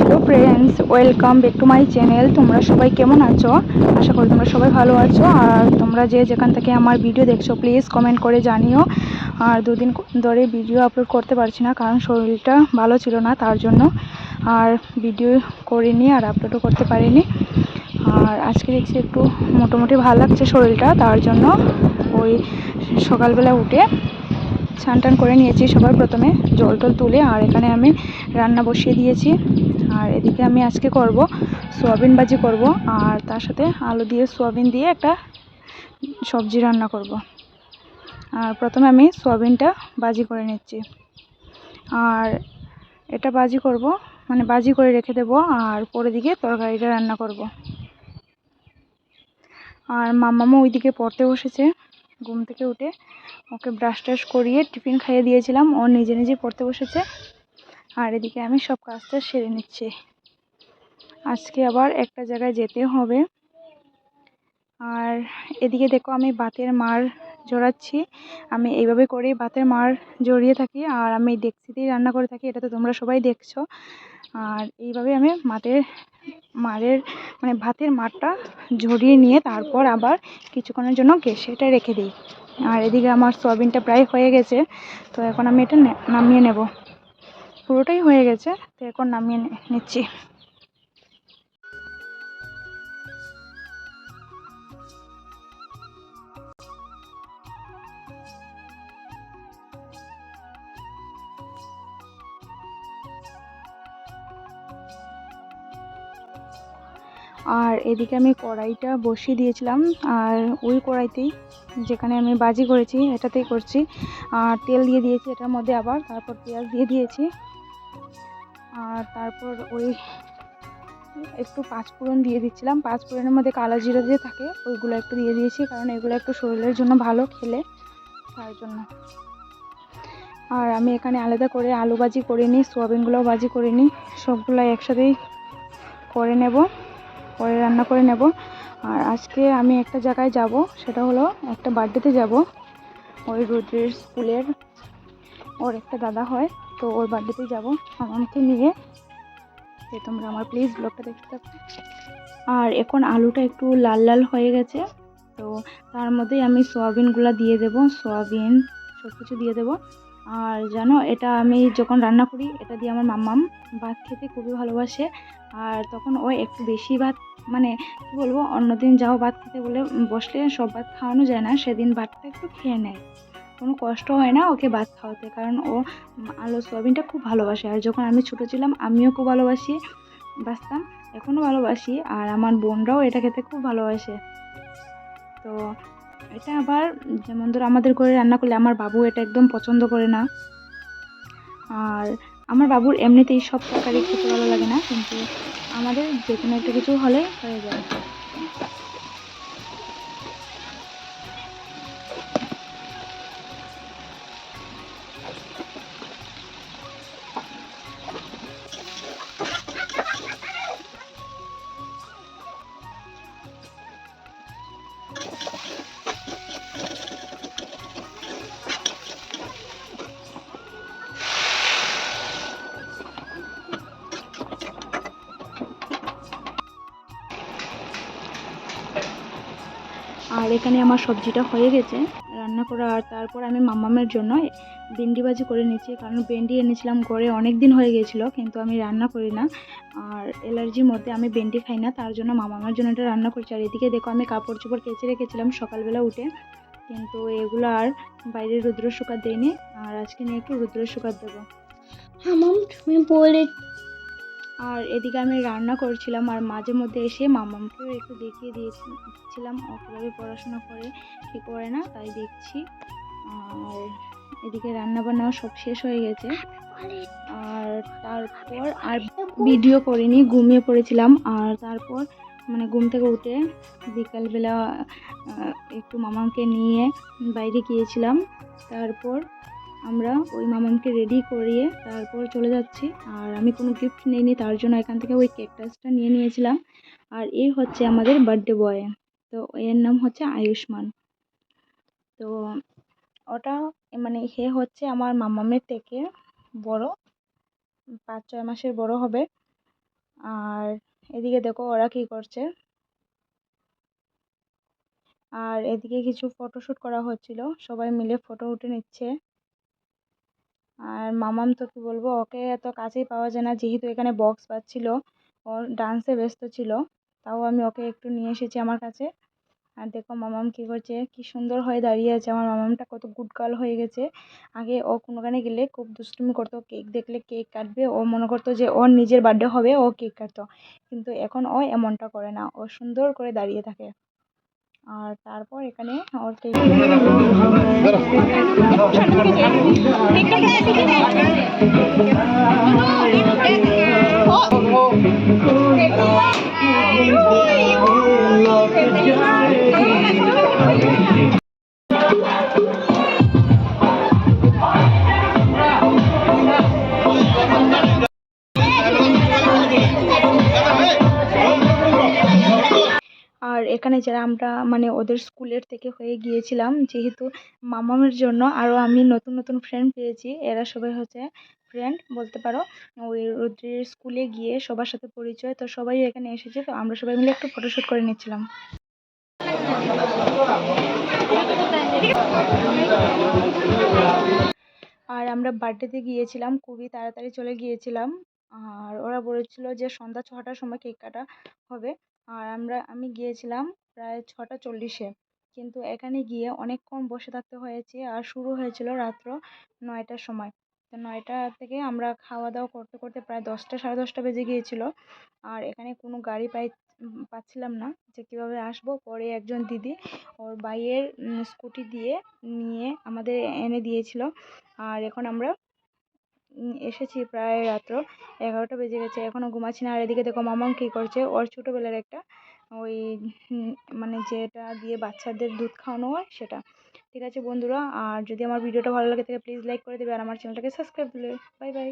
Hello friends, welcome back to my channel. তোমরা সবাই কেমন আছো? আশা করি তোমরা সবাই ভালো আছো। আর তোমরা যে যেখান থেকে আমার ভিডিও দেখছো প্লিজ কমেন্ট করে জানিও। আর দুদিন ধরে ভিডিও আপলোড করতে পারছি না, কারণ শরীরটা ভালো ছিল না, তার জন্য আর ভিডিও করিনি আর আপলোডও করতে পারিনি। আর আজকে দেখছি একটু মোটামুটি ভালো লাগছে শরীরটা, তার জন্য ওই সকালবেলা উঠে স্নান টান করে নিয়েছি সবার প্রথমে, জল টল তুলে। আর এখানে আমি রান্না বসিয়ে দিয়েছি। আর এদিকে আমি আজকে করব সোয়াবিন ভাজি করব, আর তার সাথে আলু দিয়ে সোয়াবিন দিয়ে একটা সবজি রান্না করব। আর প্রথমে আমি সোয়াবিনটা ভাজি করে নিচ্ছি। আর এটা ভাজি করব, মানে ভাজি করে রেখে দেব, আর পরে দিকে তরকারিটা রান্না করব। আর মাম্মামও ওইদিকে পড়তে বসেছে ঘুম থেকে উঠে। ওকে ব্রাশ টাশ করিয়ে টিফিন খাইয়ে দিয়েছিলাম, ও নিজে নিজে পড়তে বসেছে। আর এদিকে আমি সব কাজটা সেরে নিচ্ছি। আজকে আবার একটা জায়গায় যেতে হবে। আর এদিকে দেখো আমি ভাতের মাড় জড়াচ্ছি। আমি এইভাবে করেই ভাতের মাড় জড়িয়ে থাকি, আর আমি ডেকচিতেই রান্না করে থাকি, এটা তো তোমরা সবাই দেখছো। আর এইভাবে আমি মাড়ের মানে ভাতের মাড়টা ঝরিয়ে নিয়ে তারপর আবার কিছুক্ষণের জন্য গ্যাসে এটা রেখে দিই। আর এদিকে আমার সয়াবিনটা প্রায় হয়ে গেছে, তো এখন আমি এটা নামিয়ে নেব। পুরোটাই হয়ে গেছে, তো এখন নামিয়ে নিচ্ছি। আর এদিকে আমি কড়াইটা বসিয়ে দিয়েছিলাম, আর ওই কড়াইতেই যেখানে আমি ভাজি করেছি এটাতেই করছি। আর তেল দিয়ে দিয়েছি এটার মধ্যে, আবার তারপর পেঁয়াজ দিয়ে দিয়েছি। আর তারপর ওই একটু পাঁচফোড়ন দিয়ে দিচ্ছিলাম। পাঁচফোড়নের মধ্যে কালো জিরা দিয়ে থাকে, ওইগুলো একটু দিয়ে দিয়েছি, কারণ এগুলো একটু শরীরের জন্য ভালো খেলে, তার জন্য। আর আমি এখানে আলাদা করে আলু ভাজি করে নিই, সোয়াবিনগুলোও ভাজি করে নিই, সবগুলো একসাথেই করে নেব, পরে রান্না করে নেব। আর আজকে আমি একটা জায়গায় যাব, সেটা হলো একটা বার্থডেতে যাব। ওই রুদ্রের স্কুলের ওর একটা দাদা হয়, তো ওর বার্থডেতে যাব আমাকে নিয়ে। তোমরা আমার প্লিজ ব্লগটা দেখতে থাকো। আর এখন আলুটা একটু লাল লাল হয়ে গেছে, তো তার মধ্যেই আমি সোয়াবিনগুলো দিয়ে দেব, সোয়াবিন সব কিছু দিয়ে দেব। আর জানো, এটা আমি যখন রান্না করি এটা দিয়ে আমার মাম্মাম ভাত খেতে খুবই ভালোবাসে। আর তখন ও একটু বেশি ভাত, মানে কি বলবো, অন্যদিন যাও ভাত খেতে বলে বসলে সব ভাত খাওয়ানো যায় না, সেদিন ভাতটা একটু খেয়ে নেয়, কোনো কষ্ট হয় না ওকে ভাত খাওয়াতে, কারণ ও আলু সোয়াবিনটা খুব ভালোবাসে। আর যখন আমি ছোটো ছিলাম আমিও খুব বাসতাম, এখনও ভালোবাসি। আর আমার বোনরাও এটা খেতে খুব ভালোবাসে। তো এটা আবার যেমন ধরো আমাদের ঘরে রান্না করলে আমার বাবু এটা একদম পছন্দ করে না। আর আমার বাবুর এমনিতেই সব তরকারি খেতে ভালো লাগে না, কিন্তু আমাদের যে কোনো একটা কিছু হলেই হয়ে যায়। আর এখানে আমার সবজিটা হয়ে গেছে রান্না করা। আর তারপর আমি মাম্মামের জন্য ভেন্ডি ভাজি করে নিচ্ছি, কারণ ভেন্ডি এনেছিলাম ঘরে, অনেক দিন হয়ে গিয়েছিলো, কিন্তু আমি রান্না করি না। আর অ্যালার্জির মধ্যে আমি ভেন্ডি খাই না, তার জন্য মাম্মামের জন্য এটা রান্না করছি। আর এদিকে দেখো আমি কাপড় চোপড় কেচে রেখেছিলাম সকালবেলা উঠে, কিন্তু এগুলো আর বাইরে রৌদ্র শুকাতে দেয়নি। আর আজকে নিয়ে একটু রৌদ্র শুকাতে দেবো। তুমি বলে। আর এদিকে আমি রান্না করছিলাম, আর মাঝে মধ্যে এসে মামামকেও একটু দেখিয়ে দিয়েছিলাম ও কীভাবে পড়াশোনা করে কি করে না, তাই দেখছি। আর এদিকে রান্না বান্নাও সব শেষ হয়ে গেছে। আর তারপর আর ভিডিও করিনি, ঘুমিয়ে পড়েছিলাম। আর তারপর মানে ঘুম থেকে উঠে বিকালবেলা একটু মামাকে নিয়ে বাইরে গিয়েছিলাম। তারপর আমরা ওই মামাকে রেডি করিয়ে তারপর চলে যাচ্ছি। আর আমি কোনো গিফট নিইনি, তার জন্য এখান থেকে ওই ক্যাকটাসটা নিয়ে নিয়েছিলাম। আর এই হচ্ছে আমাদের বার্থডে বয়, তো এর নাম হচ্ছে আয়ুষ্মান। তো ওটা মানে হে হচ্ছে আমার মামামের থেকে বড়, 5-6 মাসের বড় হবে। আর এদিকে দেখো ওরা কি করছে। আর এদিকে কিছু ফটোশ্যুট করা হচ্ছিল, সবাই মিলে ফটো উঠে নিচ্ছে। আর মামাম তো কি বলবো, ওকে এত কাছেই পাওয়া যায় না, যেহেতু এখানে বক্স বাজছিল, ওর ডান্সে ব্যস্ত ছিল। তাও আমি ওকে একটু নিয়ে এসেছি আমার কাছে। আর দেখো মামাম কি করছে, কি সুন্দর হয়ে দাঁড়িয়ে আছে। আমার মামামটা কত গুড গার্ল হয়ে গেছে। আগে ও কোনোখানে গেলে খুব দুষ্টুমি করতো, কেক দেখলে কেক কাটবে, ও মনে করতো যে ওর নিজের বার্থডে হবে, ও কেক কাটতো। কিন্তু এখন ও এমনটা করে না, ও সুন্দর করে দাঁড়িয়ে থাকে। আর তারপর এখানে ওর কেক আর এখানে যারা আমরা মানে ওদের স্কুলের থেকে হয়ে গিয়েছিলাম, যেহেতু মামামের জন্য আরও আমি নতুন নতুন ফ্রেন্ড পেয়েছি। এরা সবাই হচ্ছে ফ্রেন্ড বলতে পারো। ওই রুদ্রের স্কুলে গিয়ে সবার সাথে পরিচয়, তো সবাই এখানে এসেছে, তো আমরা সবাই মিলে একটু ফটোশ্যুট করে নিচ্ছিলাম। আর আমরা বার্থডেতে গিয়েছিলাম, খুবই তাড়াতাড়ি চলে গিয়েছিলাম। আর ওরা বলেছিল যে সন্ধ্যা 6টার সময় কেক কাটা হবে। আর আমি গিয়েছিলাম প্রায় 6টা 40-এ। কিন্তু এখানে গিয়ে অনেকক্ষণ বসে থাকতে হয়েছে, আর শুরু হয়েছিল রাত্র 9টার সময়। তো 9টা থেকে আমরা খাওয়া দাওয়া করতে করতে প্রায় 10টা সাড়ে 10টা বেজে গিয়েছিল। আর এখানে কোনো গাড়ি পাচ্ছিলাম না যে কীভাবে আসবো। পরে একজন দিদি ওর ভাইয়ের স্কুটি দিয়ে নিয়ে আমাদের এনে দিয়েছিল। আর এখন আমরা এসেছি প্রায় রাত্র 11টা বেজে গেছে, এখনও ঘুমাচ্ছি না। আর এদিকে দেখো মামাম কী করছে, ওর ছোটোবেলার একটা ওই মানে যেটা দিয়ে বাচ্চাদের দুধ খাওয়ানো হয় সেটা। ঠিক আছে বন্ধুরা, আর যদি আমার ভিডিওটা ভালো লাগে তাহলে প্লিজ লাইক করে দেবে, আর আমার চ্যানেলটাকে সাবস্ক্রাইব দিলে। Bye bye.